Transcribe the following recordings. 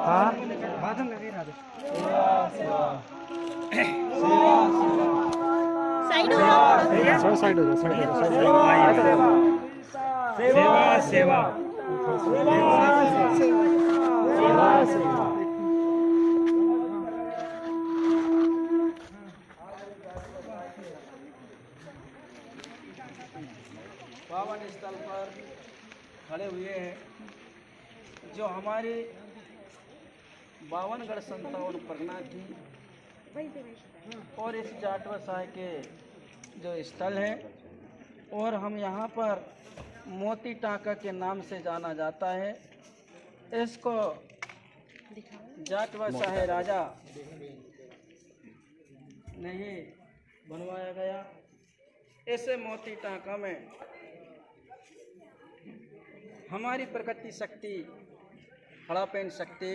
हाँ साइड हो जाओ। साइड हो जाओ सेवा सेवा पावन स्थल पर खड़े हुए हैं जो हमारी 52गढ़ संतावन परगना थी और इस जाट व्यवसाय के जो स्थल है और हम यहाँ पर मोती टाँका के नाम से जाना जाता है। इसको जाट व्यवसाय राजा ने ही बनवाया गया। इस मोती टाँका में हमारी प्रकृति शक्ति, हड़ापेन शक्ति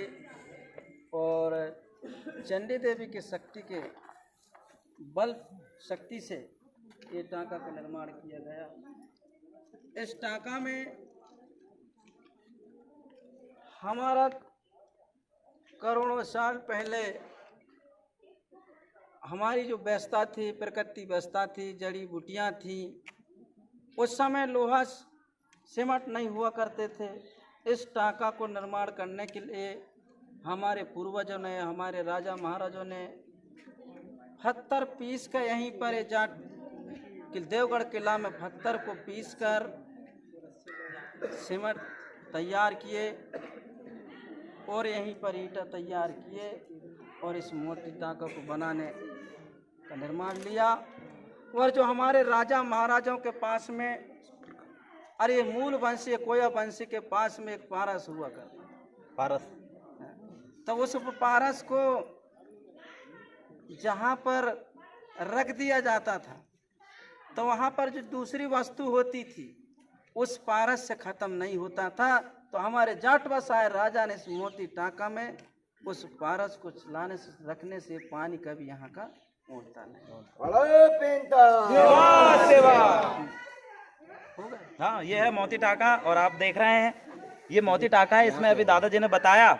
और चंडी देवी की शक्ति के बल शक्ति से ये टाँका का निर्माण किया गया। इस टाँका में हमारा करोड़ों साल पहले हमारी जो व्यवस्था थी, प्रकृति व्यवस्था थी, जड़ी बूटियाँ थी, उस समय लोहा सीमेंट नहीं हुआ करते थे। इस टाँका को निर्माण करने के लिए हमारे पूर्वजों ने, हमारे राजा महाराजों ने पत्थर पीस कर यहीं पर जाट देवगढ़ किला में पत्थर को पीस कर सीमेंट तैयार किए और यहीं पर ईंटा तैयार किए और इस मोती टाँका को बनाने का निर्माण लिया। और जो हमारे राजा महाराजाओं के पास में, अरे मूल वंशी कोया वंशी के पास में एक पारस हुआ करता, पारस, तो उस पारस को जहाँ पर रख दिया जाता था तो वहाँ पर जो दूसरी वस्तु होती थी उस पारस से ख़त्म नहीं होता था। तो हमारे जाट व्यवसाय राजा ने इस मोती टाँका में उस पारस को चलाने से, रखने से पानी कभी यहाँ का उठता नहीं। सेवा सेवा। हो गए। हाँ, ये है मोती टाँका और आप देख रहे हैं ये मोती टाँका है। इसमें अभी दादाजी ने बताया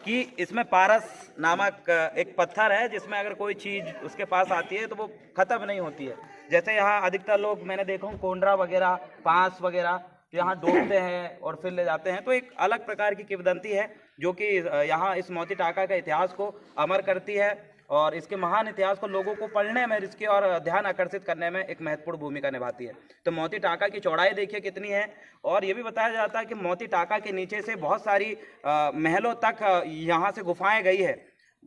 कि इसमें पारस नामक एक पत्थर है जिसमें अगर कोई चीज़ उसके पास आती है तो वो ख़त्म नहीं होती है। जैसे यहाँ अधिकतर लोग मैंने देखा हूँ कोंडरा वगैरह, पास वगैरह यहाँ डोबते हैं और फिर ले जाते हैं। तो एक अलग प्रकार की किंवदंती है जो कि यहाँ इस मोती टाँका के इतिहास को अमर करती है और इसके महान इतिहास को लोगों को पढ़ने में, इसकी और ध्यान आकर्षित करने में एक महत्वपूर्ण भूमिका निभाती है। तो मोती टाँका की चौड़ाई देखिए कितनी है। और ये भी बताया जाता है कि मोती टाँका के नीचे से बहुत सारी महलों तक यहाँ से गुफाएं गई है।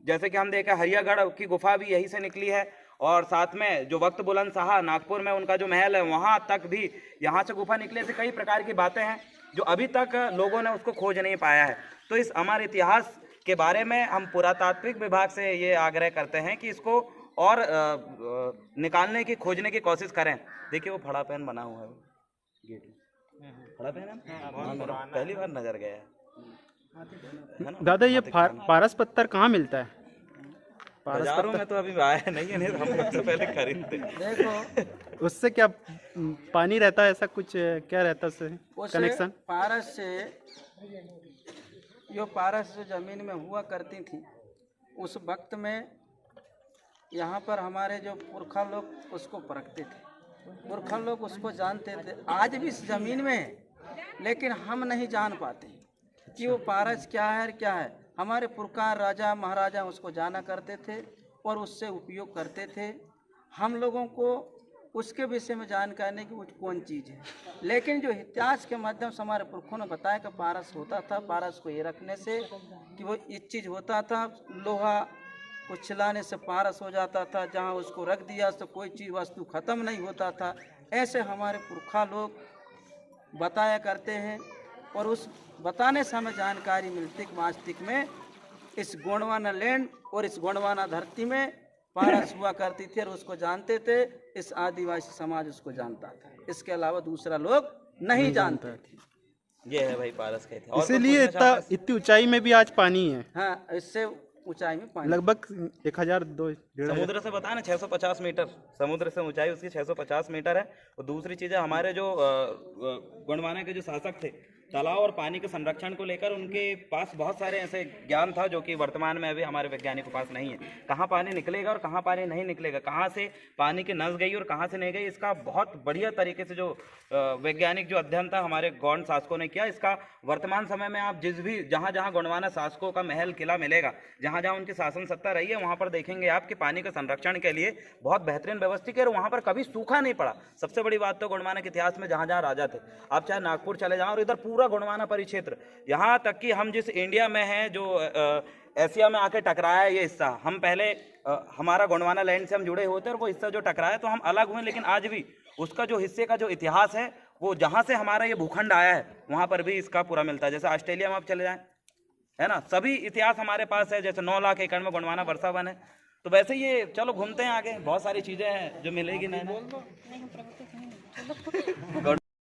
जैसे कि हम देखें हरियागढ़ की गुफा भी यहीं से निकली है और साथ में जो वक्त बुलंद शाह नागपुर में उनका जो महल है वहाँ तक भी यहाँ से गुफा निकले। से कई प्रकार की बातें हैं जो अभी तक लोगों ने उसको खोज नहीं पाया है। तो इस अमर इतिहास के बारे में हम पुरातात्विक विभाग से ये आग्रह करते हैं कि इसको और निकालने की, खोजने की कोशिश करें। देखिए वो फड़ा पैन बना हुआ है गेट में, फड़ा पैन है, पहली बार नजर गया है ना। दादा ये पारस पत्थर कहाँ मिलता है? बाजारों में तो अभी आया नहीं है, नहीं तो हम सबसे पहले खरीदते। देखो उससे क्या पानी रहता है, ऐसा कुछ क्या रहता है उससे कनेक्शन? पारस से जो पारस जो ज़मीन में हुआ करती थी उस वक्त में यहाँ पर हमारे जो पुरखा लोग उसको परखते थे, पुरखा लोग उसको जानते थे। आज भी इस ज़मीन में है लेकिन हम नहीं जान पाते कि वो पारस क्या है, क्या है। हमारे पुरखा राजा महाराजा उसको जाना करते थे और उससे उपयोग करते थे। हम लोगों को उसके विषय में जानकारी नहीं कि वो कौन चीज़ है, लेकिन जो इतिहास के माध्यम से हमारे पुरखों ने बताया कि पारस होता था। पारस को ये रखने से कि वो एक चीज़ होता था, लोहा को छिलाने से पारस हो जाता था, जहाँ उसको रख दिया तो कोई चीज़ वस्तु ख़त्म नहीं होता था। ऐसे हमारे पुरखा लोग बताया करते हैं और उस बताने से हमें जानकारी मिलती कि वास्तविक में इस गोंडवाना लैंड और इस गोंडवाना धरती में पारस हुआ करती थी और उसको जानते थे। इस आदिवासी समाज उसको जानता था, इसके अलावा दूसरा लोग नहीं जानते थे। ये है भाई पारस का इतिहास। इसीलिए इतनी ऊंचाई में भी आज पानी है। हाँ, इससे ऊंचाई में पानी लगभग 1000-1500 समुद्र से बताया ना 650 मीटर समुद्र से ऊंचाई उसकी 650 मीटर है। और दूसरी चीज़ है हमारे जो गोंडवाना के जो शासक थे तालाब और पानी के संरक्षण को लेकर उनके पास बहुत सारे ऐसे ज्ञान था जो कि वर्तमान में अभी हमारे वैज्ञानिकों के पास नहीं है। कहाँ पानी निकलेगा और कहाँ पानी नहीं निकलेगा, कहाँ से पानी की नस गई और कहाँ से नहीं गई, इसका बहुत बढ़िया तरीके से जो वैज्ञानिक जो अध्ययन था हमारे गौंड शासकों ने किया। इसका वर्तमान समय में आप जिस भी जहाँ जहाँ गोंडवाना शासकों का महल किला मिलेगा, जहाँ जहाँ उनकी शासन सत्ता रही है, वहाँ पर देखेंगे आप कि पानी के संरक्षण के लिए बहुत बेहतरीन व्यवस्थित है और वहाँ पर कभी सूखा नहीं पड़ा। सबसे बड़ी बात तो गोंडवाना के इतिहास में जहाँ जहाँ राजा थे, आप चाहे नागपुर चले जाओ और इधर पूरा गोंडवाना परिक्षेत्र, यहाँ तक कि हम जिस इंडिया में हैं, जो एशिया में आके टकराया है ये हिस्सा, हम पहले हमारा गोंडवाना लैंड से हम जुड़े होते हैं और वो हिस्सा जो टकराया तो हम अलग हुए, लेकिन आज भी उसका जो हिस्से का जो इतिहास है वो जहाँ से हमारा ये भूखंड आया है वहाँ पर भी इसका पूरा मिलता है। जैसे ऑस्ट्रेलिया में आप चले जाएं, है ना, सभी इतिहास हमारे पास है। जैसे 9 लाख एकड़ में गोंडवाना वर्षावन है, तो वैसे ये चलो घूमते हैं आगे, बहुत सारी चीज़ें हैं जो मिलेगी। नहीं